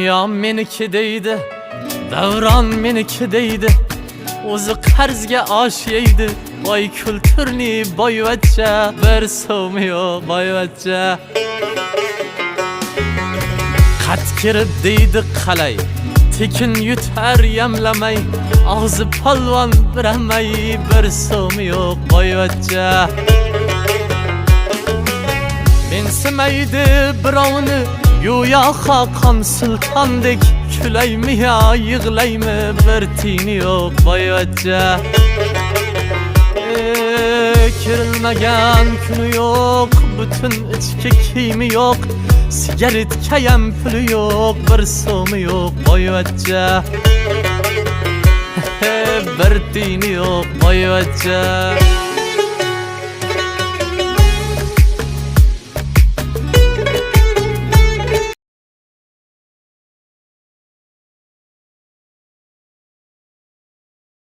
Dünya meniki deydi, davron meniki deydi, o'zi qarzga oshiydi. Voy kulturni boyvachcha, bir so'm yo'q boyvachcha. Qat kirib deydi qalay, tekin yutar yamlamay, og'zi polvon biramay, bir so'm yo'q boyvachcha. Mensimaydi birovni go'yo Xoqon sultondek, kulaymi yo yig'laymi, bir tiyini yo'q boyvachcha. Kirilmagan kuni yo'q, butun ichki kiyimi yo'q, sigaretkayam puli yo'q, bir so'mi yo'q boyvachcha. Bir tiyini yo'q boyvachcha.